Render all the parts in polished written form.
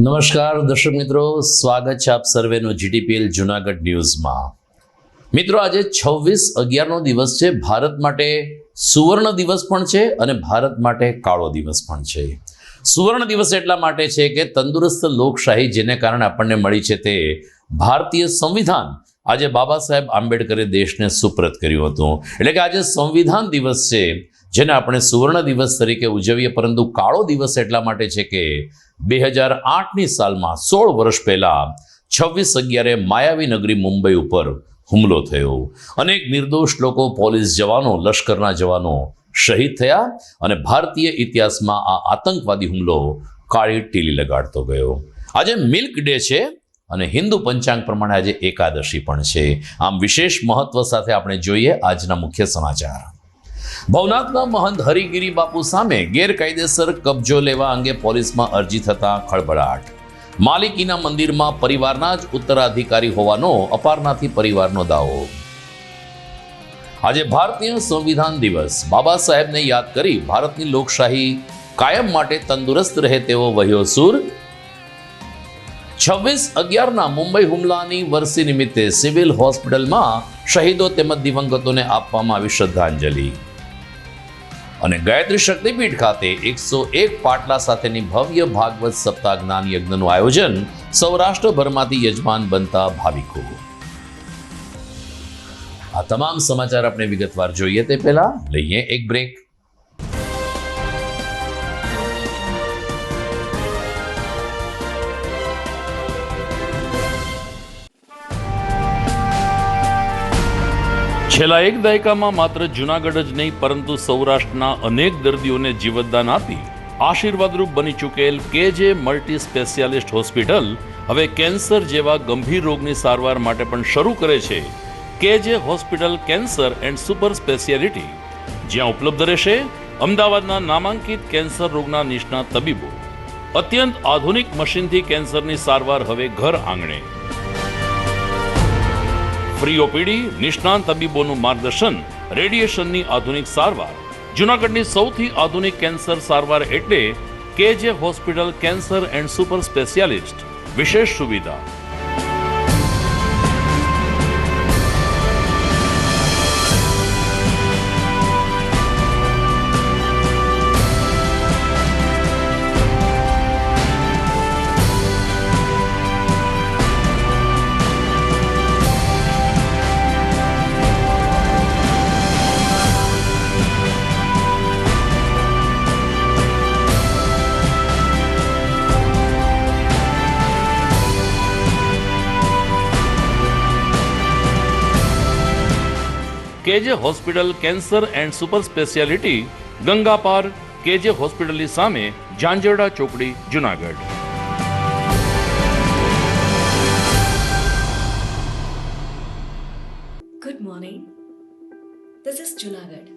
નમસ્કાર દર્શક મિત્રો, સ્વાગત છે આપ સર્વેનો જીટીપીએલ જુનાગઢ ન્યૂઝમાં। મિત્રો, આજે 26/11નો દિવસ છે। ભારત માટે સુવર્ણ દિવસ પણ છે અને ભારત માટે કાળો દિવસ પણ છે। સુવર્ણ દિવસ એટલા માટે છે કે તંદુરસ્ત લોકશાહી જેને કારણે આપણને મળી છે તે ભારતીય સંવિધાન આજે બાબા સાહેબ આંબેડકરે દેશને સુપ્રત કર્યું હતું। એટલે કે આજે સંવિધાન દિવસ છે જેને આપણે સુવર્ણ દિવસ તરીકે ઉજવીએ, પરંતુ કાળો દિવસ એટલા માટે છે કે 2008ની સાલમાં 16 વર્ષ પહેલા 26/11 માયાવી નગરી મુંબઈ ઉપર હુમલો થયો। અનેક નિર્દોષ લોકો, પોલીસ જવાનો, લશ્કરના જવાનો શહીદ થયા અને ભારતીય ઇતિહાસમાં આ આતંકવાદી હુમલો કાળી ટીલી લગાડતો ગયો। આજે મિલ્ક ડે છે અને હિન્દુ પંચાંગ પ્રમાણે આજે એકાદશી પણ છે। આમ વિશેષ મહત્વ સાથે આપણે જોઈએ આજના મુખ્ય સમાચાર। ભવનાથના મહંત હરિગીરી બાપુ સામે ગેરકાયદેસર કબજો લેવા અંગે પોલીસમાં અરજી થતા ખળભળાટ। માલિકીના મંદિરમાં પરિવારના જ ઉત્તરાધિકારી હોવાનો અપારનાથી પરિવારનો દાવો। આજે ભારતીય સંવિધાન દિવસ। બાબા સાહેબને યાદ કરી ભારતની લોકશાહી કાયમ માટે તંદુરસ્ત રહે તેવો વહ્યો સૂર। 26/11ના મુંબઈ હુમલાની વર્ષી નિમિત્તે સિવિલ હોસ્પિટલમાં શહીદો તેમજ દિવંગતોને આપવામાં આવી શ્રદ્ધાંજલિ। અને ગાયત્રી શક્તિપીઠ ખાતે 101 પાટલા સાથેની ભવ્ય ભાગવત સપ્તાહ જ્ઞાન યજ્ઞનું આયોજન। સૌરાષ્ટ્રભરમાંથી યજમાન બનતા ભાવિકો। આ તમામ સમાચાર આપણે વિગતવાર જોઈએ તે પહેલા લઈએ એક બ્રેક। છેલ્લા એક દાયકામાં માત્ર જૂનાગઢ જ નહીં પરંતુ સૌરાષ્ટ્રના અનેક દર્દીઓને જીવતદાન આપી આશીર્વાદરૂપ બની ચૂકેલ કેજે મલ્ટી સ્પેશિયાલિસ્ટ હોસ્પિટલ હવે કેન્સર જેવા ગંભીર રોગની સારવાર માટે પણ શરૂ કરે છે કેજે hospital cancer and super speciality, જ્યાં ઉપલબ્ધ રહેશે અમદાવાદના નામાંકિત કેન્સર રોગના નિષ્ણાત તબીબો। અત્યંત આધુનિક મશીનથી કેન્સરની સારવાર હવે ઘર આંગણે। ફ્રી ઓપીડી, નિષ્ણાંત તબીબોનું માર્ગદર્શન, રેડિયેશનની આધુનિક સારવાર। જૂનાગઢની સૌથી આધુનિક કેન્સર સારવાર એટલે કેજે hospital cancer and super specialist. વિશેષ સુવિધા કેજે hospital cancer and super speciality, Ganga પાર, કેજે હોસ્પિટલની સામે, ઝાંઝરડા ચોકડી, Junagadh. Good morning. This is Junagadh.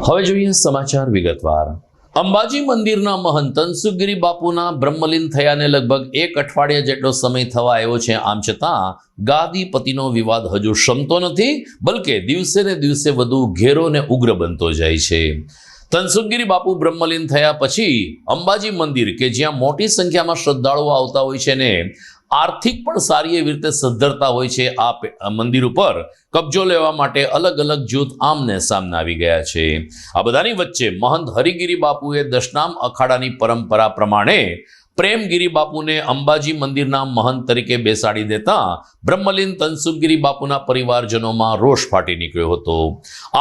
હવે જોઈએ સમાચાર વિગતવાર। અંબાજી મંદિરના મહંત તનસુખગીરી બાપુના બ્રહ્મલીન થયાને લગભગ 1 અઠવાડિયા જેટલો સમય થવા આવ્યો છે। આમ છતાં ગાદીપતિનો વિવાદ હજુ શમતો નથી, બલકે દિવસે ને દિવસે વધુ ઘેરો ને ઉગ્ર બનતો જાય છે। તનસુખગીરી બાપુ બ્રહ્મલીન થયા પછી અંબાજી મંદિર કે જ્યાં મોટી સંખ્યામાં શ્રદ્ધાળુઓ આવતા હોય છે ને આર્થિક પણ સારી એવી રીતે સદ્ધરતા હોય છે, આ મંદિર ઉપર કબજો લેવા માટે અલગ અલગ જૂથ આમને સામને આવી ગયા છે. આ બધાની વચ્ચે મહંત હરિગીરી બાપુએ દશનામ અખાડાની પરંપરા પ્રમાણે પ્રેમગીરી બાપુને અંબાજી મંદિરના મહંત તરીકે બેસાડી દેતા બ્રહ્મલીન તનસુખગીરી બાપુના પરિવારજનોમાં રોષ ફાટી નીકળ્યો હતો.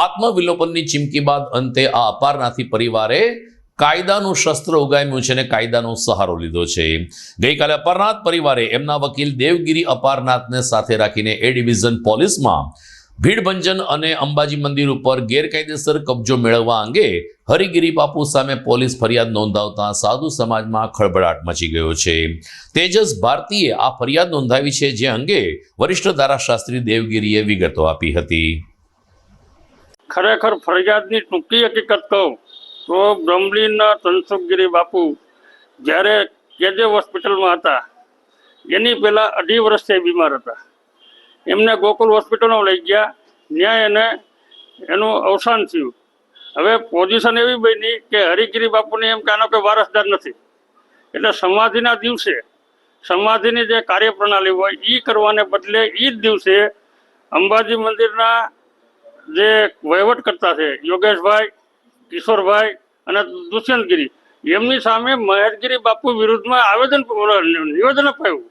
આત્મવિલોપનની ચીમકી બાદ અંતે આ અપારનાથી પરિવારે કાયદાનું શસ્ત્ર ઉગામ્યું છે અને કાયદાનો સહારો લીધો છે. ગઈકાલે અપારનાથ પરિવારે એમના વકીલ દેવગીરી અપારનાથને સાથે રાખીને એ ડિવિઝન પોલીસમાં ભીડભંજન અને અંબાજી મંદિર ઉપર ગેરકાયદેસર કબજો મેળવવા અંગે હરિગીરી બાપુ સામે પોલીસ ફરિયાદ નોંધાવતા સાધુ સમાજમાં ખળભળાટ મચી ગયો છે. તેજસ ભારતીએ આ ફરિયાદ નોંધાવી છે, જે અંગે વરિષ્ઠ ધારાશાસ્ત્રી દેવગીરીએ વિગતો આપી હતી. ખરેખર ફરિયાદની ટૂંકી હકીકત કહું તો બ્રહ્મલીનના તનસુખગીરી બાપુ જ્યારે કેજે હોસ્પિટલમાં હતા એની પહેલાં 2.5 વર્ષથી બીમાર હતા. એમને ગોકુલ હોસ્પિટલમાં લઈ ગયા, ન્યાય એને એનું અવસાન થયું. હવે પોઝિશન એવી બની કે હરિગીરી બાપુને એમ કે આનો કોઈ વારસદાર નથી, એટલે સમાધિના દિવસે સમાધિની જે કાર્યપ્રણાલી હોય એ કરવાને બદલે એ જ દિવસે અંબાજી મંદિરના જે વહીવટકર્તા છે યોગેશભાઈ, કિશોરભાઈ અને દુષ્યંતગીરી, એમની સામે મહેશગીરી બાપુ વિરુદ્ધમાં નિવેદન અપાયું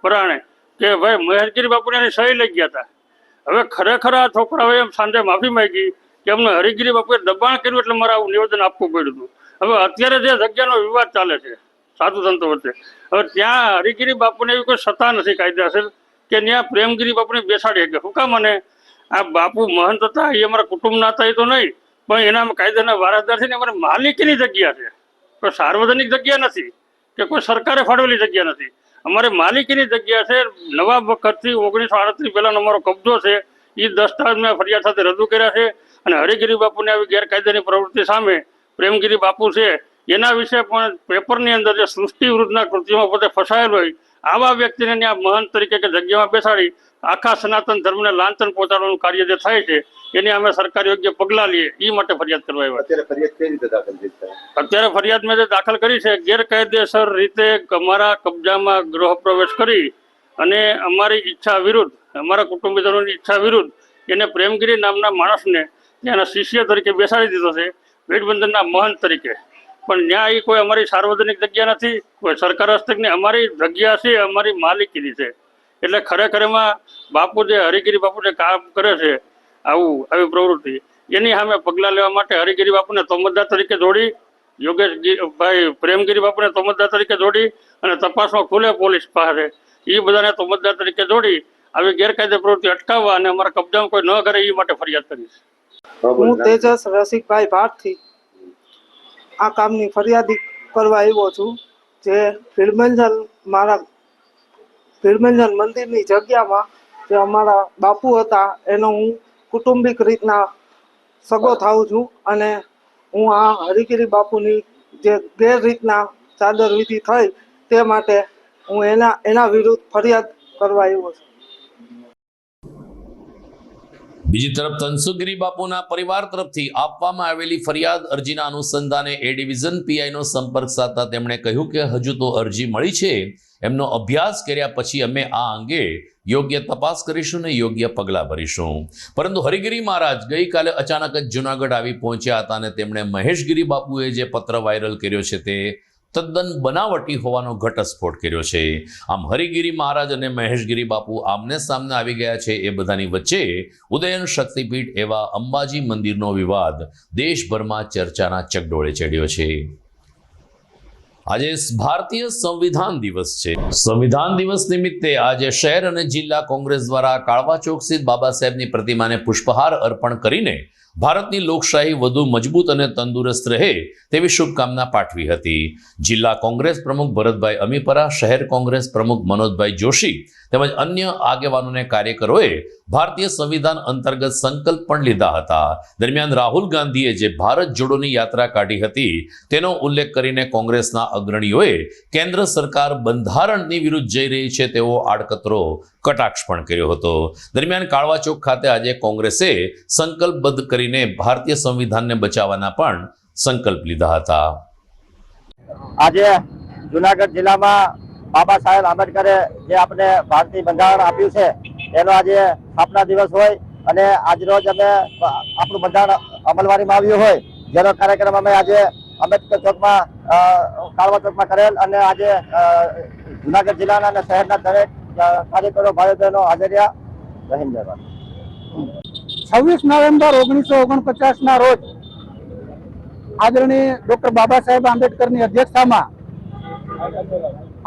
પરાણે કે ભાઈ મહેશગીરી બાપુને એની સહી લઈ ગયા હતા. હવે ખરેખર આ છોકરાઓએ એમ સાંજે માફી માંગી કે અમને હરિગીરી બાપુએ દબાણ કર્યું એટલે મારે આવું નિવેદન આપવું પડ્યું હતું. હવે અત્યારે જે જગ્યાનો વિવાદ ચાલે છે સાધુ સંતો વચ્ચે, હવે ત્યાં હરિગીરી બાપુને એવી કોઈ સત્તા નથી કાયદેસર કે ત્યાં પ્રેમગીરી બાપુને બેસાડી શકે. શું કામ? અને આ બાપુ મહંત હતા, એ અમારા કુટુંબના હતા એ તો નહીં, પણ એના કાયદાના વારસદાર છે ને અમારે માલિકીની જગ્યા છે, કોઈ સાર્વજનિક જગ્યા નથી કે કોઈ સરકારે ફાળવેલી જગ્યા નથી, અમારે માલિકીની જગ્યા છે. નવાબ વખતથી 1938 પહેલાંનો અમારો કબજો છે. એ દસ્તાવેજ મેં ફરિયાદ સાથે રજૂ કર્યા છે. અને હરિગીરી બાપુને આવી ગેરકાયદાની પ્રવૃત્તિ સામે પ્રેમગીરી બાપુ છે એના વિશે પણ પેપરની અંદર જે સૃષ્ટિ વિરુદ્ધના કૃત્યોમાં પોતે ફસાયેલો હોય આવા વ્યક્તિને ત્યાં મહંત તરીકે કે જગ્યામાં બેસાડી આખા સનાતન ધર્મને લાંછન પહોંચાડવાનું કાર્ય જે થાય છે એની અમે સરકાર યોગ્ય પગલાં લઈએ એ માટે ફરિયાદ કરવા આવ્યા. અત્યારે ફરિયાદ કઈ રીતે દાખલ થઈ છે? અત્યારે ફરિયાદ મેં જે દાખલ કરી છે, ગેરકાયદેસર રીતે અમારા કબજામાં ગૃહ પ્રવેશ કરી અને અમારી ઈચ્છા વિરુદ્ધ, અમારા કુટુંબીજનોની ઈચ્છા વિરુદ્ધ એને પ્રેમગીરી નામના માણસને ત્યાંના શિષ્ય તરીકે બેસાડી દીધો છે, ભીડબંધનના મહંત તરીકે. પણ ત્યાં એ કોઈ અમારી સાર્વજનિક જગ્યા નથી, કોઈ સરકાર હસ્તકની અમારી જગ્યા છે, અમારી માલિકીની છે. એટલે ખરેખર એમાં બાપુ જે હરિગીરી બાપુ જે કામ કરે છે આવી પ્રવૃત્તિ, એની સામે પગલાં લેવા માટે હરિગીરી બાપુને તોમતદાર તરીકે જોડી, યોગેશભાઈ પ્રેમગીરી બાપુને તોમતદાર તરીકે જોડી અને તપાસમાં ખુલે પોલીસ પાસે એ બધાને તોમતદાર તરીકે જોડી આવી ગેરકાયદે પ્રવૃત્તિ અટકાવવા અને અમારા કબજામાં કોઈ ન કરે એ માટે ફરિયાદ કરીશ. હું તેજસ રસિકભાઈ ભારથી આ કામની ફરિયાદી કરવા આવ્યો છું. જે ભીડભંજન મંદિરની જગ્યામાં જે અમારા બાપુ હતા એનો હું કુટુંબિક રીતના સગો થાઉં છું અને હું આ હરિગીરી બાપુની જે ગેરરીતના ચાદર વિધિ થઈ તે માટે હું એના વિરુદ્ધ ફરિયાદ કરવા આવ્યો છું. બીજી તરફ તનસુખગીરી બાપુના પરિવાર તરફથી આપવામાં આવેલી ફરિયાદ અરજીના અનુસંધાને એ ડિવિઝન પીઆઈનો સંપર્ક સાધતા તેમણે કહ્યું કે હજુ તો અરજી મળી છે, એમનો અભ્યાસ કર્યા પછી અમે આ અંગે યોગ્ય તપાસ કરીશું ને યોગ્ય પગલાં ભરીશું. પરંતુ હરિગીરી મહારાજ ગઈકાલે અચાનક જ જૂનાગઢ આવી પહોંચ્યા હતા અને તેમણે મહેશગીરી બાપુએ જે પત્ર વાયરલ કર્યો છે તે તદ્દન બનાવટી હોવાનો ઘટસ્ફોટ કર્યો છે. આમ હરિગીરી મહારાજ અને મહેશગીરી બાપુ આમને સામને આવી ગયા છે. એ બધાની વચ્ચે ઉદયન શક્તિપીઠ એવા અંબાજી મંદિરનો વિવાદ દેશભરમાં ચર્ચાના ચકડોળે ચડ્યો છે. આજે ભારતીય સંવિધાન દિવસ છે. સંવિધાન દિવસ નિમિત્તે આજે શહેર અને જિલ્લા કોંગ્રેસ દ્વારા કાળવા ચોક સ્થિત બાબા સાહેબની પ્રતિમાને પુષ્પહાર અર્પણ કરીને ભારતની લોકશાહી વધુ મજબૂત અને તંદુરસ્ત રહે તેવી શુભકામના પાઠવી હતી. જિલ્લા કોંગ્રેસ પ્રમુખ ભરતભાઈ અમીપરા, શહેર કોંગ્રેસ પ્રમુખ મનોજભાઈ જોશી તેમજ અન્ય આગેવાનોને કાર્યકરોએ ભારતીય સંવિધાન અંતર્ગત સંકલ્પ પણ લીધા હતા. દરમિયાન રાહુલ ગાંધીએ જે ભારત જોડોની યાત્રા કાઢી હતી તેનો ઉલ્લેખ કરીને કોંગ્રેસના અગ્રણીઓએ કેન્દ્ર સરકાર બંધારણની વિરુદ્ધ જઈ રહી છે તેવો આડકતરો કટાક્ષ પણ કર્યો હતો. દરમિયાન કાળવા ચોક ખાતે આજે કોંગ્રેસે સંકલ્પબદ્ધ કરીને ભારતીય સંવિધાનને બચાવવાના પણ સંકલ્પ લીધા હતા. આજે જુનાગઢ જિલ્લામાં બાબા સાહેબ આંબેડકરે જે આપણે ભારતીય બંધારણ આપ્યું છે એનો આજે સ્થાપના દિવસ હોય અને આજરોજ અમે આપણું બંધારણ અમલવારીમાં આવ્યું હોય જેનો કાર્યક્રમ અમે આજે આંબેડકર ચોકમાં કાળવા ચોકમાં કરેલ અને આજે જુનાગઢ જિલ્લાના અને શહેરના દરેક કાર્યકરો ભાઈઓ બહેનો હાજર રહ્યા. જય હિન્દ જય ભારત. 26 નવેમ્બર 1949ના રોજ આદરણીય ડોક્ટર બાબા સાહેબ આંબેડકરની અધ્યક્ષતામાં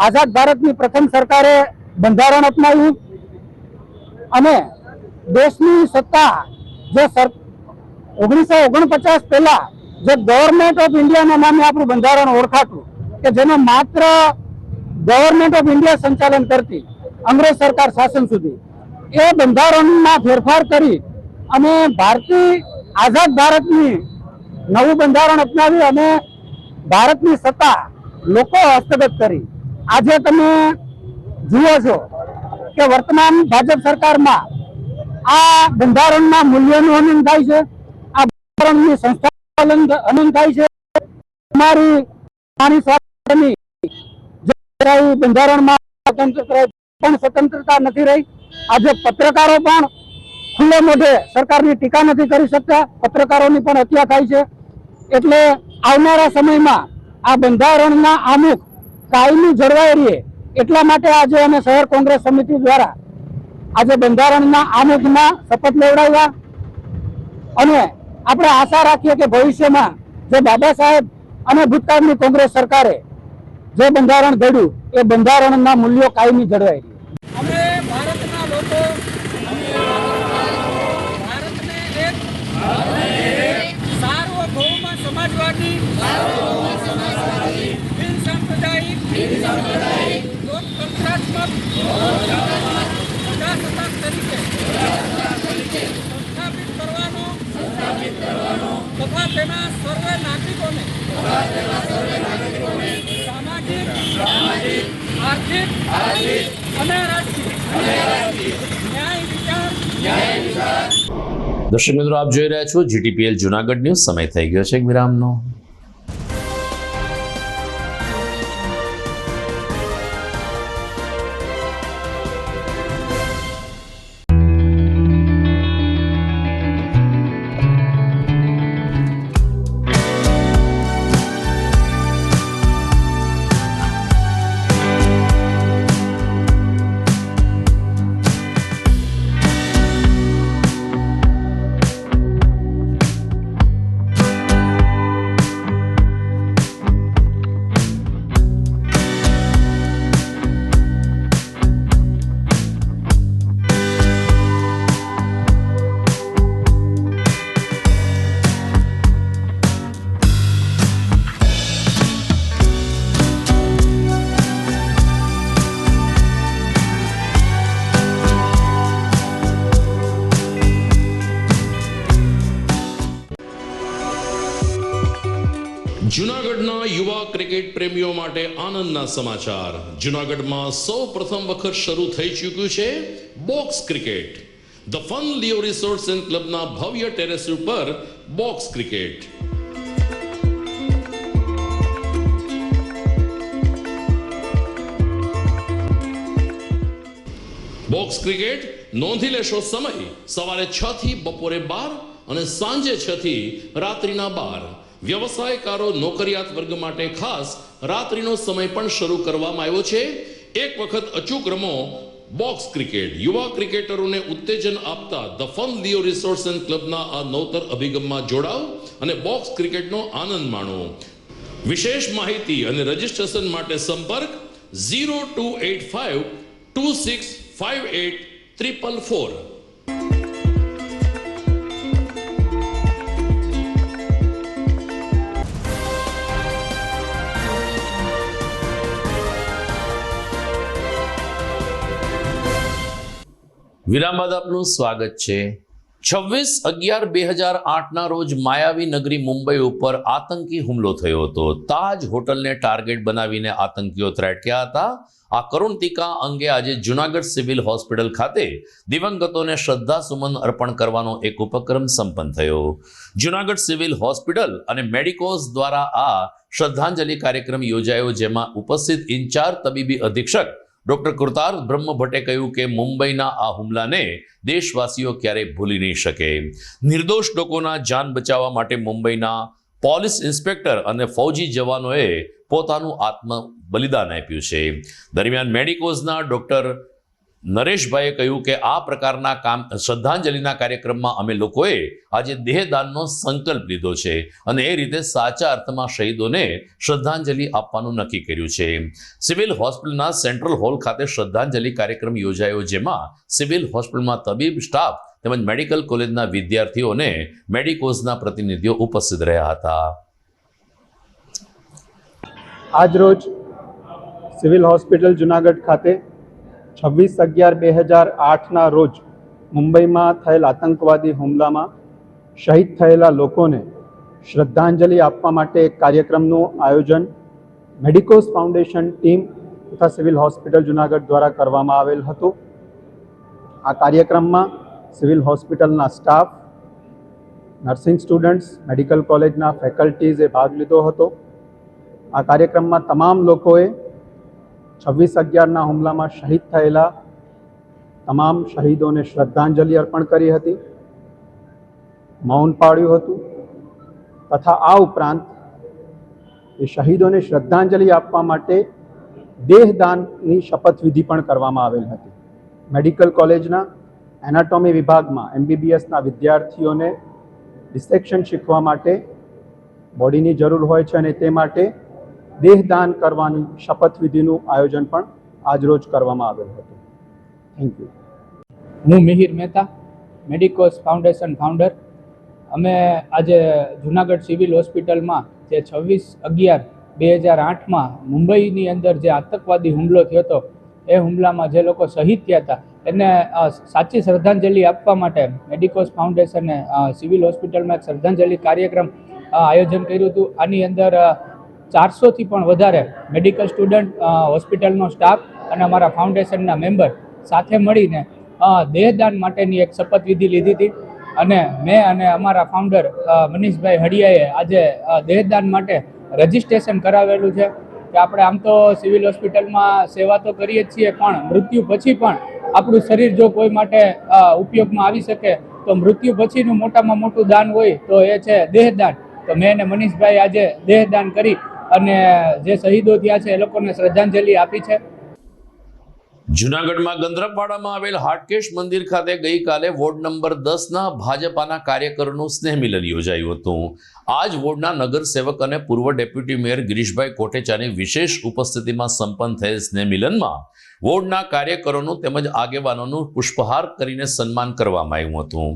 આઝાદ ભારતની પ્રથમ સરકારે બંધારણ અપનાવ્યું અને દેશની સત્તા જે 1949 પહેલા જે ગવર્મેન્ટ ઓફ ઇન્ડિયાના નામે આપણું બંધારણ ઓળખાતું કે જેને માત્ર ગવર્મેન્ટ ઓફ ઇન્ડિયા સંચાલન કરતી અંગ્રેજ સરકાર શાસન સુધી એ બંધારણમાં ફેરફાર કરી અને ભારતીય આઝાદ ભારતની નવું બંધારણ અપનાવી અને ભારતની સત્તા લોકો હસ્તગત કરી. આજે તમે જુઓ છો કે વર્તમાન ભાજપ સરકારમાં આ બંધારણના મૂલ્યોનું હનન થાય છે, આ બંધારણની સંસ્થાનું હનન થાય છે. અમારી સ્વાતંત્ર્યની બંધારણમાં પણ સ્વતંત્રતા નથી રહી. આજે પત્રકારો પણ ખુલ્લે મોઢે સરકારની ટીકા નથી કરી શકતા, પત્રકારોની પણ હત્યા થાય છે. એટલે આવનારા સમયમાં આ બંધારણના આમુખ કાયમી જળવાઈ રહે એટલા માટે આજે અમે શહેર કોંગ્રેસ સમિતિ દ્વારા આજે બંધારણના આમુખના શપથ લેવડાવ્યા અને આપણે આશા રાખીએ કે ભવિષ્યમાં જે બાબા સાહેબ અને ભૂતકાળની કોંગ્રેસ સરકારે જે બંધારણ ઘડ્યું એ બંધારણના મૂલ્યો કાયમી જળવાઈ રહે. અમે ભારતના લોકો ભારતને એક સાર્વભૌમ સમાજવાદી બિન સાંપ્રદાયિક લોકતંત્રાત્મક પ્રજાસત્તાક તરીકે સ્થાપિત કરવાનો તથા તેના સર્વે નાગરિકોને સામાજિક આર્થિક અને રાજકીય ન્યાય વિચાર. દર્શક મિત્રો, આપ જોઈ રહ્યા છો જીટીપીએલ જુનાગઢ ન્યૂઝ. સમય થઈ ગયો છે એક વિરામનો. જૂનાગઢના યુવા ક્રિકેટ પ્રેમીઓ માટે આનંદના સમાચાર. જૂનાગઢમાં સૌ પ્રથમ વખત શરૂ થઈ ચૂક્યું છે box cricket. The fun Leo resorts and ક્લબના ભવ્ય ટેરેસ ઉપર બોક્સ ક્રિકેટ. બોક્સ ક્રિકેટ નોંધી લેશો સમય સવારે 6 થી બપોરે 12 અને સાંજે 6 થી રાત્રિના 12. વ્યવસાયકારો નોકરિયાત વર્ગ માટે ખાસ રાત્રિનો સમય પણ શરૂ કરવામાં આવ્યો છે. એક વખત અચૂક રમો બોક્સ ક્રિકેટ. યુવા ક્રિકેટરોને ઉત્તેજન આપતા the fun Leo resorts and ક્લબના આ નવતર અભિગમમાં જોડાઓ અને બોક્સ ક્રિકેટનો આનંદ માણો. વિશેષ માહિતી અને રજીસ્ટ્રેશન માટે સંપર્ક 0285 2658 444. વિરામ બાદ આપનું સ્વાગત છે. 26/11/2008ના રોજ માયાવી નગરી મુંબઈ ઉપર આતંકી હુમલો થયો હતો. તાજ હોટલને ટાર્ગેટ બનાવીને આતંકીઓ ત્રાટક્યા હતા. આ કરુણતિકા અંગે આજે જૂનાગઢ સિવિલ હોસ્પિટલ ખાતે દિવંગતોને શ્રદ્ધાસુમન અર્પણ કરવાનો એક ઉપક્રમ સંપન્ન થયો. જૂનાગઢ સિવિલ હોસ્પિટલ અને મેડિકોઝ દ્વારા આ શ્રદ્ધાંજલિ કાર્યક્રમ યોજાયો, જેમાં ઉપસ્થિત ઇન્ચાર્જ તબીબી અધિક્ષક ડોક્ટર કૃતાર્થ બ્રહ્મ ભટ્ટે કહ્યું કે મુંબઈના આ હુમલાને દેશવાસીઓ ક્યારેય ભૂલી નહીં શકે. નિર્દોષ લોકોના જાન બચાવવા માટે મુંબઈના પોલીસ ઇન્સ્પેક્ટર અને ફૌજી જવાનોએ પોતાનું આત્મ બલિદાન આપ્યું છે. દરમિયાન મેડિકોઝના ડોક્ટર નરેશભાઈએ કહ્યું કે આ પ્રકારના શ્રદ્ધાંજલિના કાર્યક્રમમાં અમે લોકોએ આજે દેહદાનનો સંકલ્પ લીધો છે અને એ રીતે સાચા અર્થમાં શહીદોને શ્રદ્ધાંજલિ આપવાનું નક્કી કર્યું છે. સિવિલ હોસ્પિટલના સેન્ટ્રલ હોલ ખાતે શ્રદ્ધાંજલિ કાર્યક્રમ યોજાયો, જેમાં સિવિલ હોસ્પિટલમાં તબીબ, સ્ટાફ તેમજ મેડિકલ કોલેજના વિદ્યાર્થીઓ અને મેડિકોઝના પ્રતિનિધિઓ ઉપસ્થિત રહ્યા હતા. આજરોજ સિવિલ હોસ્પિટલ જુનાગઢ ખાતે 26/11/2008ના રોજ મુંબઈમાં થયેલ આતંકવાદી હુમલામાં શહીદ થયેલા લોકોને શ્રદ્ધાંજલિ આપવા માટે એક કાર્યક્રમનું આયોજન મેડિકોઝ ફાઉન્ડેશન ટીમ તથા સિવિલ હોસ્પિટલ જુનાગઢ દ્વારા કરવામાં આવેલ હતું. આ કાર્યક્રમમાં સિવિલ હોસ્પિટલના સ્ટાફ, નર્સિંગ સ્ટુડન્ટ્સ, મેડિકલ કોલેજના ફેકલ્ટીઝે ભાગ લીધો હતો. આ કાર્યક્રમમાં તમામ લોકોએ 26/11ના હુમલામાં શહીદ થયેલા તમામ શહીદોને શ્રદ્ધાંજલિ અર્પણ કરી હતી, મૌન પાળ્યું હતું તથા આ ઉપરાંત એ શહીદોને શ્રદ્ધાંજલિ આપવા માટે દેહદાનની શપથવિધિ પણ કરવામાં આવેલ હતી. મેડિકલ કોલેજના એનાટોમી વિભાગમાં MBBSના વિદ્યાર્થીઓને ડિસેક્શન શીખવા માટે બોડીની જરૂર હોય છે અને તે માટે દેહદાન કરવાની શપથવિધિનું આયોજન પણ આજરોજ કરવામાં આવેલ હતું. Thank you. હું મિહિર મહેતા, મેડિકોઝ ફાઉન્ડેશન ફાઉન્ડર. અમે આજે જુનાગઢ સિવિલ હોસ્પિટલમાં જે 26/11/2008માં મુંબઈની અંદર જે આતંકવાદી હુમલો થયો હતો, એ હુમલામાં જે લોકો શહીદ થયા હતા એને સાચી શ્રદ્ધાંજલિ આપવા માટે મેડિકોઝ ફાઉન્ડેશને સિવિલ હોસ્પિટલમાં એક શ્રદ્ધાંજલિ કાર્યક્રમ આયોજન કર્યું હતું. આની અંદર 400થી પણ વધારે મેડિકલ સ્ટુડન્ટ, હોસ્પિટલનો સ્ટાફ અને અમારા ફાઉન્ડેશનના મેમ્બર સાથે મળીને દેહદાન માટેની એક શપથવિધિ લીધી હતી અને મેં અને અમારા ફાઉન્ડર મનીષભાઈ હડિયાએ આજે દેહદાન માટે રજિસ્ટ્રેશન કરાવેલું છે કે આપણે આમ તો સિવિલ હોસ્પિટલમાં સેવા તો કરીએ જ છીએ, પણ મૃત્યુ પછી પણ આપણું શરીર જો કોઈ માટે ઉપયોગમાં આવી શકે તો મૃત્યુ પછીનું મોટામાં મોટું દાન હોય તો એ છે દેહદાન. તો મેં અને મનીષભાઈ આજે દેહદાન કરી અને જે શહીદો થયા છે એ લોકોને શ્રદ્ધાંજલિ આપી છે. જૂનાગઢમાં ગંધરપવાડામાં આવેલ હાટકેશ મંદિર ખાતે ગઈકાલે વોર્ડ નંબર 10ના ભાજપાના કાર્યકરોનું સ્નેહ મિલન યોજાયું હતું. આ જ વોર્ડના નગરસેવક અને પૂર્વ ડેપ્યુટી મેયર ગિરીશભાઈ કોટેચાની વિશેષ ઉપસ્થિતિમાં સંપન્ન થયેલ સ્નેહ મિલનમાં વોર્ડના કાર્યકરોનું તેમજ આગેવાનોનું પુષ્પહાર કરીને સન્માન કરવામાં આવ્યું હતું.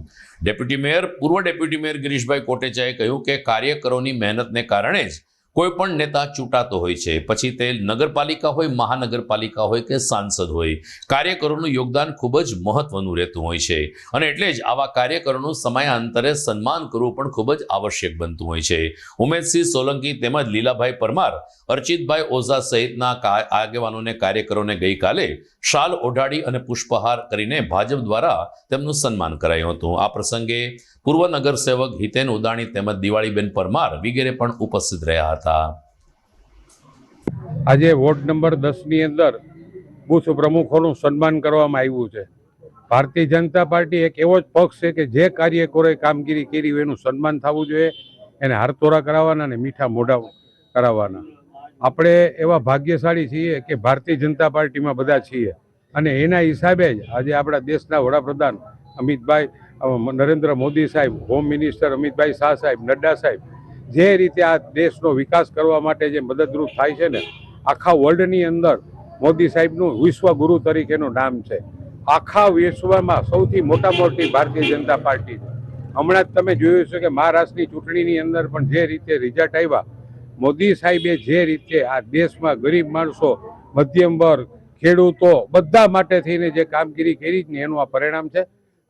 પૂર્વ ડેપ્યુટી મેયર ગિરીશભાઈ કોટેચાએ કહ્યું કે કાર્યકરોની મહેનતને કારણે જ કોઈ પણ નેતા ચૂંટાતો હોય છે, પછી તે નગરપાલિકા હોય, મહાનગરપાલિકા હોય કે સાંસદ હોય. કાર્યકરોનું યોગદાન ખૂબ જ મહત્વનું રહેતું હોય છે અને એટલે જ આવા કાર્યકરોનું સમયાંતરે સન્માન કરવું પણ ખૂબ જ આવશ્યક બનતું હોય છે. ઉમેશસિંહ સોલંકી તેમજ લીલાભાઈ પરમાર, અર્ચિતભાઈ ઓઝા સહિતના આગેવાનોને કાર્યકરોને ગઈકાલે શાલ ઓઢાડી અને પુષ્પહાર કરીને ભાજપ દ્વારા તેમનું સન્માન કરાયું હતું. આ પ્રસંગે પૂર્વ નગરસેવક હિતેન ઉદાણી તેમજ દિવાળીબેન પરમાર વગેરે પણ ઉપસ્થિત રહ્યા હતા. આજે વોર્ડ નંબર 10ની અંદર બૂથ પ્રમુખોનું સન્માન કરવામાં આવ્યું છે. ભારતીય જનતા પાર્ટી એક એવો જ પક્ષ છે કે જે કાર્યકરોએ કામગીરી કરી એનું સન્માન થવું જોઈએ, એને હારતોરા કરાવવાના અને મીઠા મોઢા કરાવવાના. આપણે એવા ભાગ્યશાળી છીએ કે ભારતીય જનતા પાર્ટીમાં બધા છીએ અને એના હિસાબે જ આજે આપણા દેશના વડાપ્રધાન નરેન્દ્ર મોદી સાહેબ, હોમ મિનિસ્ટર અમિતભાઈ શાહ સાહેબ, નડ્ડા સાહેબ જે રીતે આ દેશનો વિકાસ કરવા માટે જે મદદરૂપ થાય છે ને, આખા વર્લ્ડની અંદર મોદી સાહેબનું વિશ્વગુરુ તરીકેનું નામ છે. આખા વિશ્વમાં સૌથી મોટી ભારતીય જનતા પાર્ટી છે. હમણાં જ તમે જોયું છે કે મહારાષ્ટ્રની ચૂંટણીની અંદર પણ જે રીતે રિઝલ્ટ આવ્યા, મોદી સાહેબે જે રીતે આ દેશમાં ગરીબ માણસો, મધ્યમ વર્ગ, ખેડૂતો બધા માટે થઈને જે કામગીરી કરી ને એનું આ પરિણામ છે.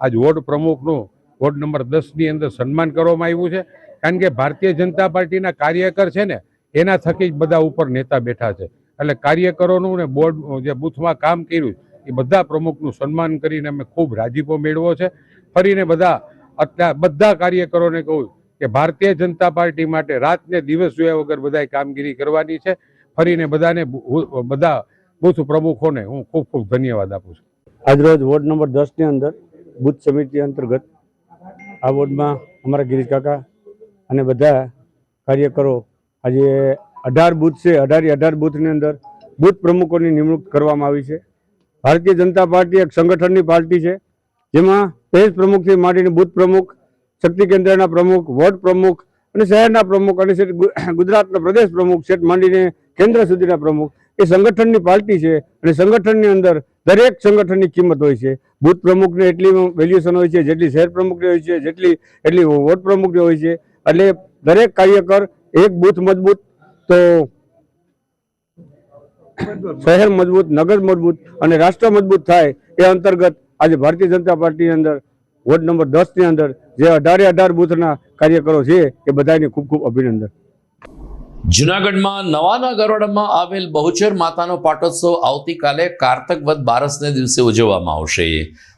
આજ વોર્ડ પ્રમુખનું વોર્ડ નંબર 10ની અંદર સન્માન કરવામાં આવ્યું છે, કારણ કે ભારતીય જનતા પાર્ટીના કાર્યકર છે ને એના થકી જ બધા ઉપર નેતા બેઠા છે એટલે કાર્યકરોનું ને બોર્ડ જે બૂથમાં કામ કર્યું એ બધા પ્રમુખનું સન્માન કરીને અમે ખૂબ રાજીપો મેળવ્યો છે. ફરીને બધા કાર્યકરોને કહું કે ભારતીય જનતા પાર્ટી માટે રાત ને દિવસ જોયા વગર બધાએ કામગીરી કરવાની છે. ફરીને બધા બૂથ પ્રમુખોને હું ખૂબ ખૂબ ધન્યવાદ આપું છું. આજરોજ વોર્ડ નંબર 10ની અંદર બૂથ સમિતિ અંતર્ગત આ વોર્ડમાં અમારા ગિરીશ કાકા અને બધા કાર્યકરો આજે 18 બૂથ છે. 18 બૂથની અંદર બૂથ પ્રમુખોની નિમણૂક કરવામાં આવી છે. ભારતીય જનતા પાર્ટી એક સંગઠનની પાર્ટી છે, જેમાં પ્રદેશ પ્રમુખથી માંડીને બૂથ પ્રમુખ, શક્તિ કેન્દ્રના પ્રમુખ, વોર્ડ પ્રમુખ અને શહેરના પ્રમુખ અને ગુજરાતના પ્રદેશ પ્રમુખ સેટ માંડીને કેન્દ્ર સુધીના પ્રમુખ એ સંગઠનની પાર્ટી છે. અને સંગઠનની અંદર દરેક સંગઠનની કિંમત હોય છે. બૂથ પ્રમુખને એટલી વેલ્યુએશન હોય છે જેટલી શહેર પ્રમુખની હોય છે, એટલી વોર્ડ પ્રમુખની હોય છે. એટલે દરેક કાર્યકર એક બૂથ મજબૂત તો શહેર મજબૂત, નગર મજબૂત અને રાષ્ટ્ર મજબૂત થાય એ અંતર્ગત આજે ભારતીય જનતા પાર્ટીની અંદર વોર્ડ નંબર 10ની અંદર જે 18 બૂથના કાર્યકરો છે એ બધાને ખૂબ ખૂબ અભિનંદન. જુનાગઢમાં નવાના ગરોડામાં આવેલ બહુચર માતાનો પાટોત્સવ આવતીકાલે કારતક વદ બારસને દિવસે ઉજવવામાં આવશે.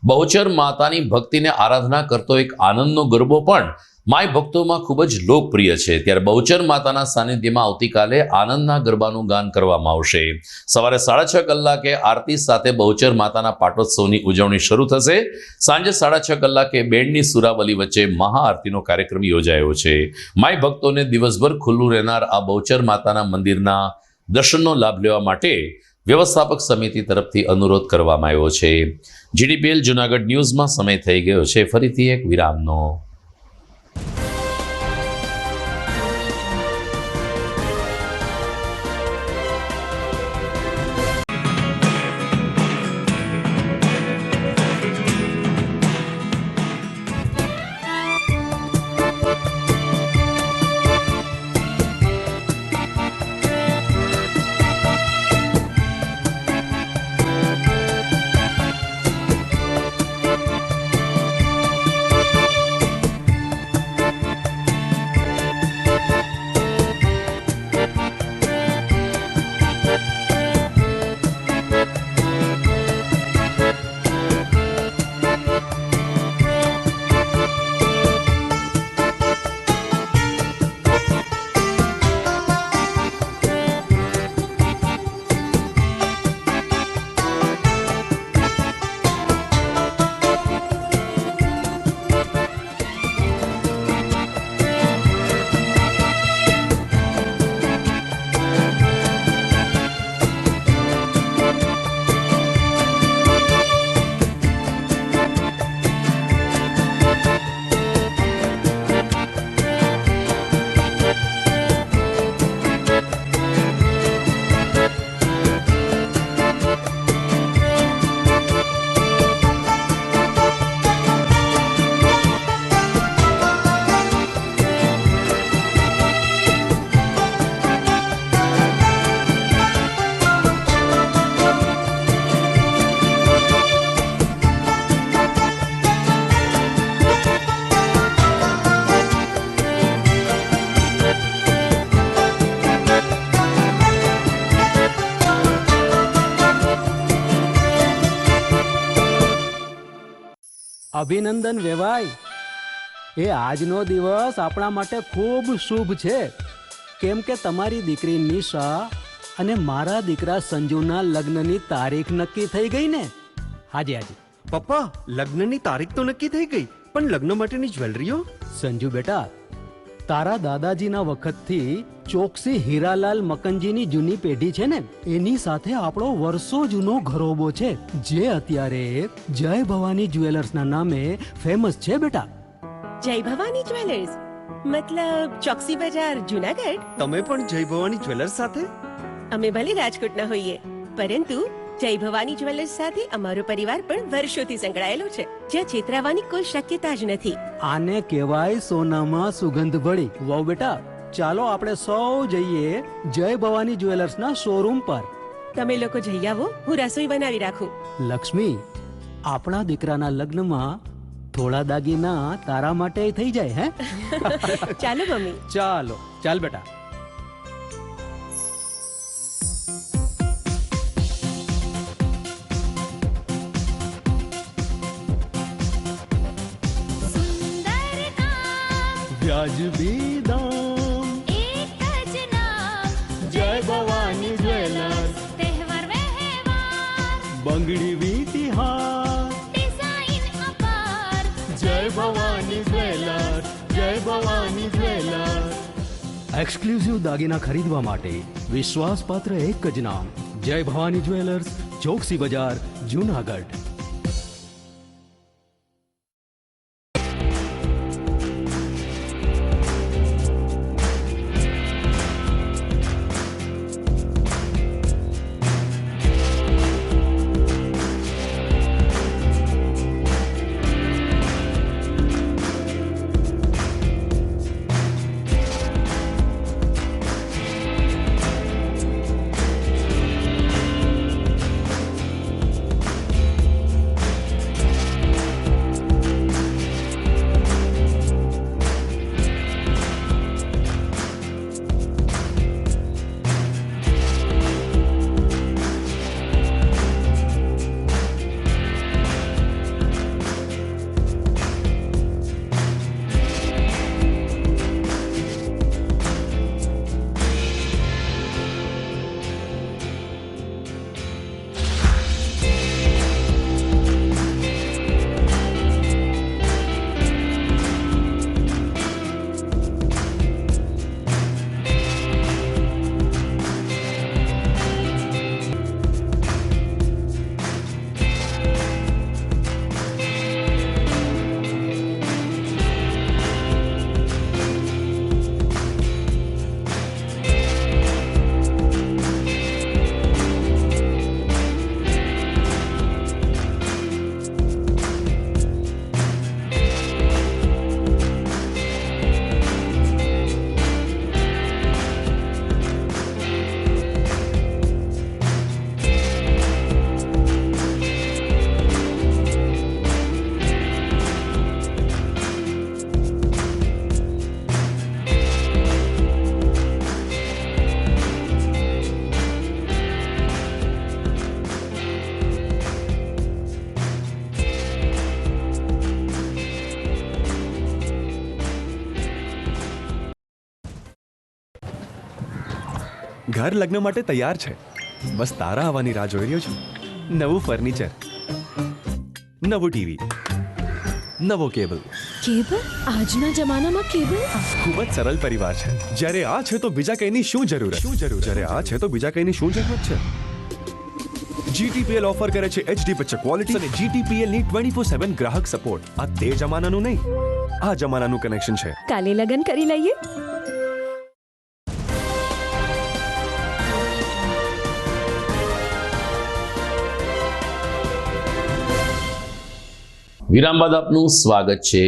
બહુચર માતાની ભક્તિને આરાધના કરતો એક આનંદનો ગરબો પણ માય ભક્તોમાં ખૂબ જ લોકપ્રિય છે. ત્યારે બહુચર માતાના સાનિધ્યમાં આવતીકાલે આનંદના ગરબાનું ગાન કરવામાં આવશે. સવારે 6:30 કલાકે આરતી સાથે બહુચર માતાના પાટોત્સવની ઉજવણી શરૂ થશે. સાંજે 6:30 કલાકે બેન્ડની સુરાવલી વચ્ચે મહાઆરતીનો કાર્યક્રમ યોજાયો છે. માય ભક્તોને દિવસભર ખુલ્લું રહેનાર આ બહુચર માતાના મંદિરના દર્શનનો લાભ લેવા માટે વ્યવસ્થાપક સમિતિ તરફથી અનુરોધ કરવામાં આવ્યો છે. GDPL જુનાગઢ ન્યૂઝમાં સમય થઈ ગયો છે ફરીથી એક વિરામનો. અભિનંદન વેવાય. એ આજનો દિવસ આપણા માટે ખૂબ શુભ છે, કેમ કે તમારી દીકરી નિશા અને મારા દીકરા સંજુના લગ્નની તારીખ નક્કી થઈ ગઈ ને. હાજી હાજી પપ્પા, લગ્નની તારીખ તો નક્કી થઈ ગઈ, પણ લગ્ન માટેની જ્વેલરીઓ? સંજુ બેટા, તારા દાદાજીના વખતથી ચોકસી હીરાલાલ મકનજીની જૂની પેઢી છે ને, એની સાથે આપણો વર્ષો જૂનો ઘરોબો છે, જે અત્યારે જય ભવાની જ્વેલર્સના નામે ફેમસ છે બેટા. જય ભવાની જ્વેલર્સ મતલબ ચોકસી બજાર જુનાગઢ? તમે પણ જય ભવાની જ્વેલર્સ સાથે? અમે ભલે રાજકોટના હોઈએ, પરંતુ જય ભવાની જ્વેલર્સ સાથે અમારો પરિવાર પણ વર્ષોથી સંકળાયેલો છે, જ્યાં છેતરાવાની કોઈ શક્યતા જ નથી. આને કહેવાય સોનામાં સુગંધ ભળી. વાવ બેટા, ચાલો આપણે સૌ જઈએ જય ભવાની જ્વેલર્સના શોરૂમ પર. તમે લોકો જઈ આવો, હું રસોઈ બનાવી રાખું. લક્ષ્મી, આપણા દીકરાના લગ્નમાં થોડા દાગીના તારા માટે થઈ જાય. હે ચાલો મમ્મી. ચાલો ચાલ બેટા. વ્યાજબી દામ એક જ નામ જય ભવાની જ્વેલર્સ તહેવાર વ્યવહાર બંગડી વીટી હાર ડિઝાઇન અપાર જય ભવાની જ્વેલર્સ જય ભવાની જ્વેલર્સ એક્સક્લુઝિવ દાગીના ખરીદવા માટે વિશ્વાસપાત્ર એક જ નામ જય ભવાની જ્વેલર્સ, ચોકસી બજાર, જૂનાગઢ. ઘર લગ્ન માટે તૈયાર છે, બસ તારા આવવાની રાહ જોઈ રહ્યો છું. નવું ફર્નિચર, નવું ટીવી, નવો કેબલ. કેબલ? આજના જમાનામાં કેબલ? ખૂબ જ સરળ પરિવાર છે. જ્યારે આ છે તો બીજા કઈની શું જરૂર? જ્યારે આ છે તો બીજા કઈની શું જરૂરત છે? GTPL ઓફર કરે છે HD પિક્ચર ક્વોલિટી અને GTPL ની 24/7 ગ્રાહક સપોર્ટ. આ તે જમાનાનું નહીં, આ જમાનાનું કનેક્શન છે. કાલે લગન કરી લઈએ. વિરામ બાદ આપનું સ્વાગત છે.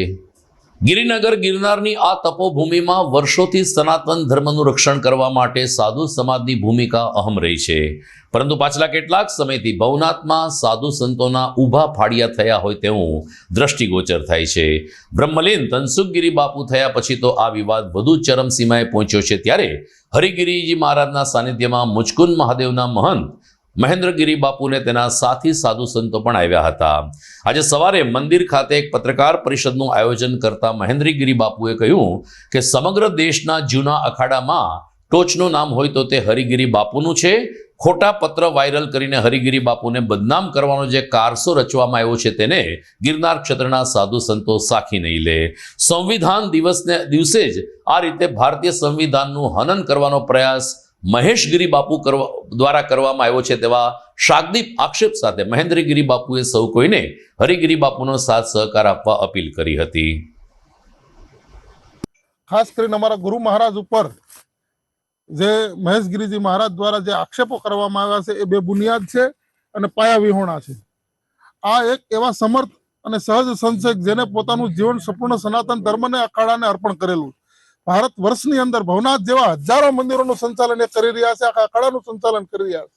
ગિરિનગર ગિરનારની આ તપોભૂમિમાં વર્ષોથી સનાતન ધર્મનું રક્ષણ કરવા માટે સાધુ સમાજની ભૂમિકા અહમ રહી છે, પરંતુ પાછલા કેટલાક સમયથી ભવનાથમાં સાધુ સંતોના ઊભા ફાળિયા થયા હોય તેવું દ્રષ્ટિગોચર થાય છે. બ્રહ્મલીન તનસુખગીરી બાપુ થયા પછી તો આ વિવાદ વધુ ચરમસીમાએ પહોંચ્યો છે. ત્યારે હરિગીરીજી મહારાજના સાનિધ્યમાં મુચકુંદ મહાદેવના મહંત મહેન્દ્રગીરી બાપુને તેના સાથી સાધુ સંતો પણ આવ્યા હતા. આજે સવારે મંદિર ખાતે એક પત્રકાર પરિષદનું આયોજન કરતા મહેન્દ્રગીરી બાપુએ કહ્યું કે સમગ્ર દેશના જૂના અખાડામાં ટોચનું નામ હોય તો તે હરિગીરી બાપુનું છે. ખોટા પત્ર વાયરલ કરીને હરિગીરી બાપુને બદનામ કરવાનો જે કારસો રચવામાં આવ્યો છે તેને ગિરનાર ક્ષેત્રના સાધુ સંતો સાખી નહીં લે. સંવિધાન દિવસે જ આ રીતે ભારતીય સંવિધાનનું હનન કરવાનો પ્રયાસ મહેશગીરી બાપુ દ્વારા કરવામાં આવ્યો છે તેવા શાબ્દિક આક્ષેપ સાથે મહેન્દ્રગીરી બાપુએ સૌ કોઈને હરિગીરી બાપુનો સાથ સહકાર આપવા અપીલ કરી હતી. ખાસ કરીને અમારા ગુરુ મહારાજ ઉપર જે મહેશગીરીજી મહારાજ દ્વારા જે આક્ષેપો કરવામાં આવ્યા છે એ બેબુનિયાદ છે અને પાયાવિહોણા છે. આ એક એવા સમર્થ અને સહજ સંત છે જેને પોતાનું જીવન સંપૂર્ણ સનાતન ધર્મને અખાડાને અર્પણ કરેલું. ભારત વર્ષની અંદર ભવનાથ જેવા હજારો મંદિરોનું સંચાલન એ કરી રહ્યા છે, આખા અખાડાનું સંચાલન કરી રહ્યા છે.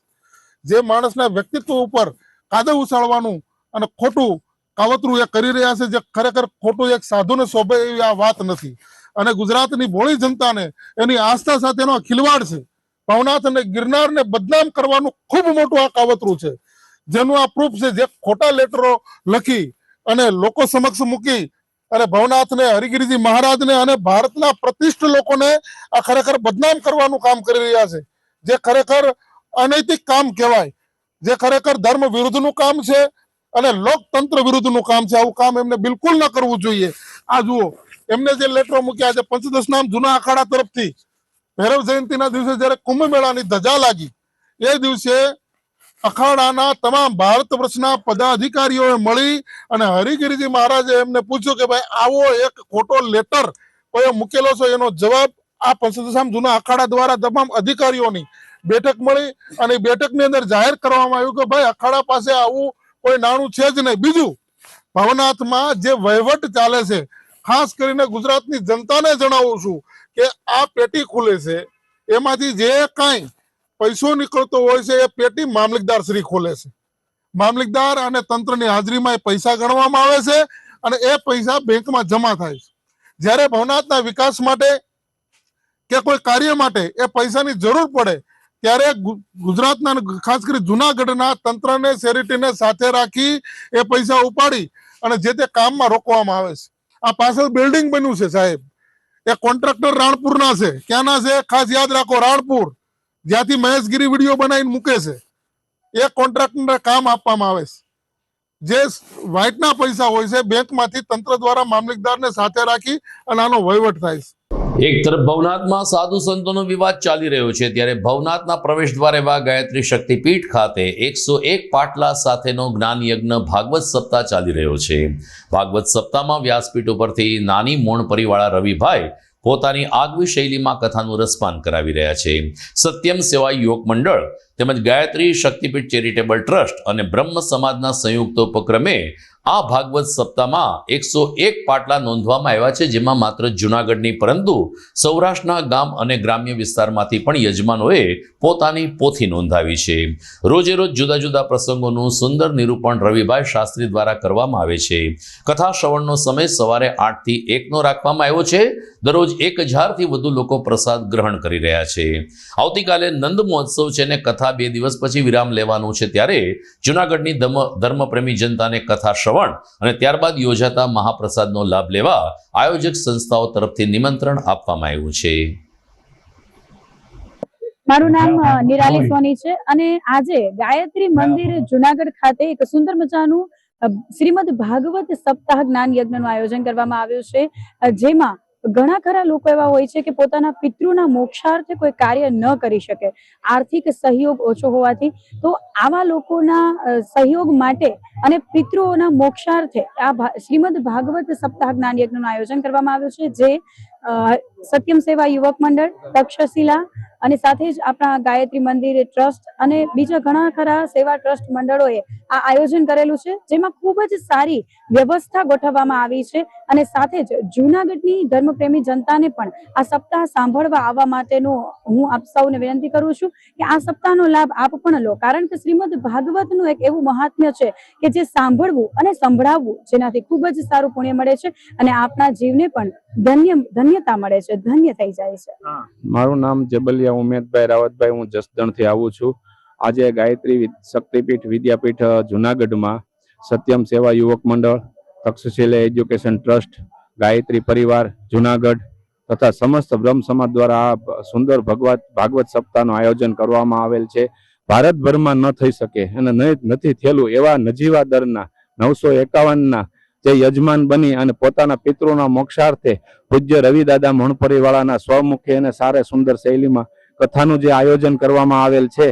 જે માણસના વ્યક્તિત્વ ઉપર કાદવ ઉછાળવાનું અને ખોટું કાવતરું એ કરી રહ્યા છે, જે ખરેખર ખોટું એક સાધુને શોભે એવી આ વાત નથી. અને ગુજરાતની ભોળી જનતાને એની આસ્થા સાથેનો ખિલવાડ છે. ભવનાથ અને ગિરનારને બદનામ કરવાનું ખૂબ મોટું આ કાવતરું છે, જેનું આ પ્રૂફ છે. જે ખોટા લેટરો લખી અને લોકો સમક્ષ મૂકી અને ભવનાથને, હરિગીરીજી મહારાજને અને ભારતના પ્રતિષ્ઠિત લોકોને આ ખરેખર બદનામ કરવાનું કામ કરી રહ્યા છે, જે ખરેખર અનૈતિક કામ કહેવાય, જે ખરેખર ધર્મ વિરુદ્ધનું કામ છે અને લોકતંત્ર વિરુદ્ધનું કામ છે. આવું કામ એમને બિલકુલ ન કરવું જોઈએ. આ જુઓ, એમને જે લેટરો મૂક્યા છે પંચદશનામ જૂના અખાડા તરફથી, ભૈરવ જયંતિના દિવસે જ્યારે કુંભ મેળાની ધજા લાગી એ દિવસે અખાડાના તમામ ભારત વર્ષના પદાધિકારીઓએ મળી અને હરિગીરીજી મહારાજે એમને પૂછ્યું કે ભાઈ આવો એક ખોટો લેટર કોઈ મૂકેલો છે, એનો જવાબ આ પંચદશામ જૂના અખાડા દ્વારા તમામ અધિકારીઓની બેઠક મળી અને એ બેઠકની અંદર જાહેર કરવામાં આવ્યું કે ભાઈ અખાડા પાસે આવું કોઈ નાણું છે જ નહીં. બીજું, ભવનાથમાં જે વહીવટ ચાલે છે, ખાસ કરીને ગુજરાતની જનતાને જણાવું છું કે આ પેટી ખુલે છે, એમાંથી જે કાંઈ પૈસો નીકળતો હોય છે એ પેટી મામલતદાર શ્રી ખોલે છે. મામલતદાર અને તંત્રની હાજરીમાં એ પૈસા ગણવામાં આવે છે અને એ પૈસા બેંકમાં જમા થાય છે. જ્યારે ભવનાથના વિકાસ માટે કે કોઈ કાર્ય માટે એ પૈસાની જરૂર પડે ત્યારે ગુજરાતના ખાસ કરી જુનાગઢના તંત્રને, શેરિટીને સાથે રાખી એ પૈસા ઉપાડી અને જે તે કામમાં રોકવામાં આવે છે. આ પાછળ બિલ્ડિંગ બન્યું છે સાહેબ, એ કોન્ટ્રાક્ટર રાણપુરના છે. ક્યાંના છે? ખાસ યાદ રાખો, રાણપુર, જ્યાંથી મહેશગીરી વિડીયો બનાવીને મૂકે છે એ કોન્ટ્રાક્ટરને કામ આપવામાં આવે છે. જે વ્હાઇટના પૈસા હોય છે બેંકમાંથી તંત્ર દ્વારા મામલતદારને સાથે રાખી અને આનો વહીવટ થાય છે. એક તરફ ભવનાથમાં સાધુ સંતોનો વિવાદ ચાલી રહ્યો છે, ત્યારે ભવનાથના પ્રવેશ દ્વાર એવા ગાયત્રી શક્તિપીઠ ખાતે 101 પાટલા સાથેનો જ્ઞાન યજ્ઞ ભાગવત સપ્તાહ ચાલી રહ્યો છે. ભાગવત સપ્તાહમાં વ્યાસપીઠ ઉપરથી નાની મોણ પરિવાળા રવિભાઈ પોતાની આગવી શૈલીમાં કથાનું રસપાન કરાવી રહ્યા છે. સત્યમ સેવા યુવક મંડળ તેમજ ગાયત્રી શક્તિપીઠ ચેરિટેબલ ટ્રસ્ટ અને બ્રહ્મ સમાજના સંયુક્ત ઉપક્રમે આ ભાગવત સપ્તાહમાં 101 પાટલા નોંધવામાં આવ્યા છે, જેમાં માત્ર જૂનાગઢની પરંતુ સૌરાષ્ટ્રના ગામ અને ગ્રામ્ય વિસ્તારમાંથી પણ યજમાનોએ પોતાની પોથી નોંધાવી છે. રોજે રોજ જુદા જુદા પ્રસંગોનું સુંદર નિરૂપણ રવિભાઈ શાસ્ત્રી દ્વારા કરવામાં આવે છે. કથા શ્રવણનો સમય સવારે 8 થી 1નો રાખવામાં આવ્યો છે. દરરોજ 1000થી વધુ લોકો પ્રસાદ ગ્રહણ કરી રહ્યા છે. આવતીકાલે નંદ મહોત્સવ છે અને કથા 2 દિવસ પછી વિરામ લેવાનું છે, ત્યારે જૂનાગઢની ધર્મપ્રેમી જનતાને કથા શ્રવણ અને ત્યારબાદ યોજાતા મહાપ્રસાદનો લાભ લેવા આયોજક સંસ્થાઓ તરફથી નિમંત્રણ આપવામાં આવ્યું છે. મારું નામ નિરાલી સોની છે અને આજે ગાયત્રી મંદિર જુનાગઢ ખાતે એક સુંદર મજાનું શ્રીમદ ભાગવત સપ્તાહ જ્ઞાન યજ્ઞનું આયોજન કરવામાં આવ્યું છે, જેમાં ઘણા ખરા લોકો એવા હોય છે કે પોતાના પિતૃના મોક્ષાર્થે કોઈ કાર્ય ન કરી શકે, આર્થિક સહયોગ ઓછો હોવાથી, તો આવા લોકોના સહયોગ માટે અને પિતૃઓના મોક્ષાર્થે આ શ્રીમદ ભાગવત સપ્તાહ જ્ઞાન યજ્ઞનું આયોજન કરવામાં આવ્યું છે, જે સત્યમ સેવા યુવક મંડળ, તક્ષશિલા અને સાથે જ આપણા ગાયત્રી મંદિર ટ્રસ્ટ અને બીજા ઘણા ખરા સેવા ટ્રસ્ટ મંડળોએ આ આયોજન કરેલું છે, જેમાં ખૂબ જ સારી વ્યવસ્થા ગોઠવવામાં આવી છે અને સાથે જ જૂનાગઢની ધર્મપ્રેમી જનતાને પણ આ સપ્તાહ સાંભળવા આવવા માટેનું હું આપ સૌને વિનંતી કરું છું કે આ સપ્તાહનો લાભ આપ પણ લો, કારણ કે શ્રીમદ ભાગવતનું એક એવું મહાત્મ્ય છે કે જે સાંભળવું અને સંભળાવવું જેનાથી ખૂબ જ સારું પુણ્ય મળે છે અને આપના જીવને પણ ધન્યતા મળે છે, ધન્ય થઈ જાય છે. મારું નામ જબલિયા ઉમેદભાઈ રાવતભાઈ, હું જસદણથી આવું છું. આજે ગાયત્રી શક્તિપીઠ વિદ્યાપીઠ જુનાગઢમાં સત્યમ સેવા યુવક મંડળ, તક્ષશિલા એજ્યુકેશન ટ્રસ્ટ, ગાયત્રી પરિવાર જુનાગઢ તથા સમસ્ત બ્રહ્મ સમાજ દ્વારા આ સુંદર ભાગવત સપ્તાહનું આયોજન કરવામાં આવેલ છે. ભારતભરમાં ન થઈ શકે અને નથી થયેલું એવા નજીવા દરના 951ના જે યજમાન બની અને પોતાના પિતૃના મોક્ષાર્થે પૂજ્ય રવિદાદા મણપરીવાળાના સ્વમુખે અને સારે સુંદર શૈલીમાં કથાનું જે આયોજન કરવામાં આવેલ છે,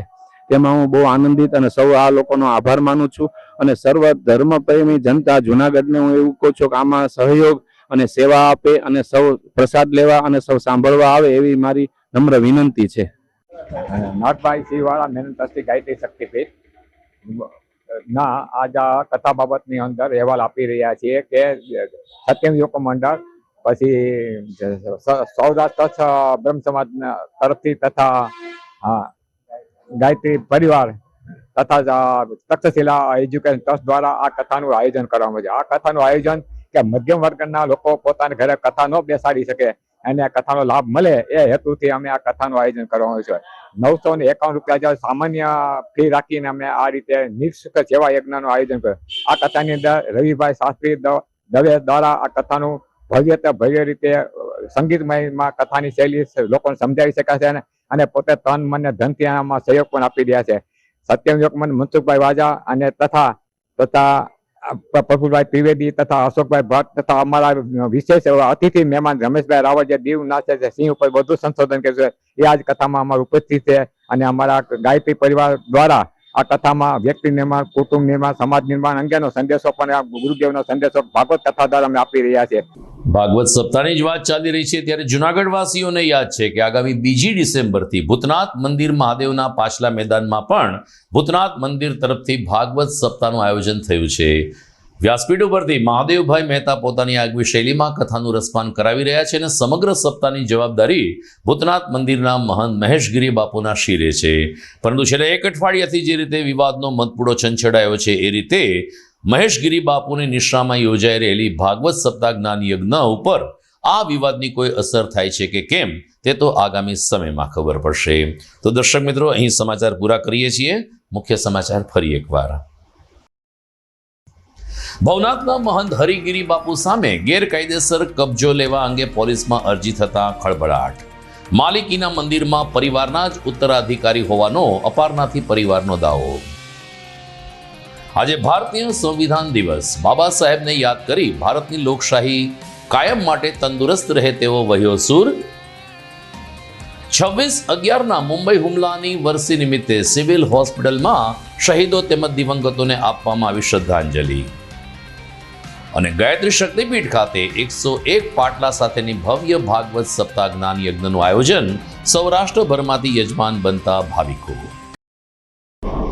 તેમાં હું બહુ આનંદિત અને સૌ આ લોકોનો આભાર માનું છું અને સર્વ ધર્મપ્રેમી જનતા જુનાગઢને હું એવું કહું છું કે આમાં સહયોગ અને સેવા આપે અને સૌ પ્રસાદ લેવા અને સૌ સાંભળવા આવે એવી મારી નમ્ર વિનંતી છે. નાથભાઈ સિંહવાળા મહેનત ટ્રસ્ટી ગાયત્રી શક્તિપીઠ ના આજ આ કથા બાબતની અંદર અહેવાલ આપી રહ્યા છીએ કે સત્યમ યુવક મંડળ, પછી સૌરાષ્ટ્ર કચ્છ બ્રહ્મ સમાજ તરફથી તથા ગાયત્રી પરિવાર તથા તક્ષશિલા એજ્યુકેશન ટ્રસ્ટ દ્વારા આ કથાનું આયોજન કરવામાં આવે છે. આ કથાનું આયોજન કે મધ્યમ વર્ગના લોકો પોતાના ઘરે કથા ન બેસાડી શકે અને આ કથાનો લાભ મળે એ હેતુથી અમે આ કથાનું આયોજન કરવામાં આવ્યું છે. 951 રૂપિયા સામાન્ય ફી રાખીને અમે આ રીતે નિઃશુલ્ક સેવા યજ્ઞનું આયોજન કર્યું. આ કથાની અંદર રવિભાઈ શાસ્ત્રી દવે દ્વારા આ કથાનું ભવ્ય રીતે સંગીતમયમાં કથાની શૈલી લોકોને સમજાવી શકાશે અને પોતે તન મન ને ધનથી આમાં સહયોગ પણ આપી રહ્યા છે. સત્યમ યોગમન મનસુખભાઈ વાજા અને તથા પ્રફુલભાઈ ત્રિવેદી તથા અશોકભાઈ ભટ્ટ તથા અમારા વિશેષ એવા અતિથિ મહેમાન રમેશભાઈ રાવલ જે દીવ નાચે છે, સિંહ ઉપર વધુ સંશોધન કર્યું છે, એ આજ કથામાં અમારું ઉપસ્થિત છે. અને અમારા ગાયત્રી પરિવાર દ્વારા આ કથામાં વ્યક્તિ નિર્માણ, કુટુંબ નિર્માણ, સમાજ નિર્માણ અંગેનો સંદેશો પણ આ ગુરુદેવનો સંદેશો ભાગવત કથા દ્વારા અમે આપી રહ્યા છીએ. ભાગવત સપ્તાહની જ વાત ચાલી રહી છે ત્યારે જુનાગઢ વાસીઓને યાદ છે કે આગામી 2 ડિસેમ્બરથી ભૂતનાથ મંદિર મહાદેવના પાછલા મેદાનમાં પણ ભૂતનાથ મંદિર તરફથી ભાગવત સપ્તાહનું આયોજન થયું છે. વ્યાસપીઠ ઉપરથી મહાદેવભાઈ મહેતા પોતાની આગવી શૈલીમાં કથાનું રસપાન કરાવી રહ્યા છે અને સમગ્ર સપ્તાહની જવાબદારી ભૂતનાથ મંદિરના મહંત મહેશગીરી બાપુના શિરે છે. પરંતુ છેલ્લા 1 અઠવાડિયાથી જે રીતે વિવાદનો મતપૂડો છંછેડાયો છે એ રીતે મહેશગીરી બાપુની નિશ્રામાં યોજાઈ રહેલી ભાગવત સપ્તાહ જ્ઞાન યજ્ઞ ઉપર આ વિવાદની કોઈ અસર થાય છે કે કેમ તે તો આગામી સમયમાં ખબર પડશે. તો દર્શક મિત્રો, અહીં સમાચાર પૂરા કરીએ છીએ. મુખ્ય સમાચાર ફરી એકવાર. ભવનાથના મહંત હરિગીરી બાપુ સામે ગેરકાયદેસર કબજો લેવા અંગે પોલીસમાં અરજી થતા ખળભળાટ. માલિકીના મંદિરમાં પરિવારના જ ઉત્તરાધિકારી હોવાનો અપારનાથી પરિવારનો દાવો. આજે ભારતીય સંવિધાન દિવસ. બાબા સાહેબને યાદ કરી ભારતની લોકશાહી કાયમ માટે તંદુરસ્ત રહે તેવો વહ્યો સૂર. 26/11ના મુંબઈ હુમલાની વર્ષી નિમિત્તે સિવિલ હોસ્પિટલમાં શહીદો તેમજ દિવંગતોને આપવામાં આવી શ્રદ્ધાંજલિ. અને ગાયત્રી શક્તિપીઠ ખાતે 101 પાટલા સાથેની ભવ્ય ભાગવત સપ્તાહ જ્ઞાન યજ્ઞનું આયોજન. સૌરાષ્ટ્રભરમાંથી યજમાન બનતા ભાવિકો.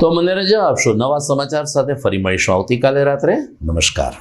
તો મને રજા આપશો. નવા સમાચાર સાથે ફરી મળીશું આવતીકાલે રાત્રે. નમસ્કાર.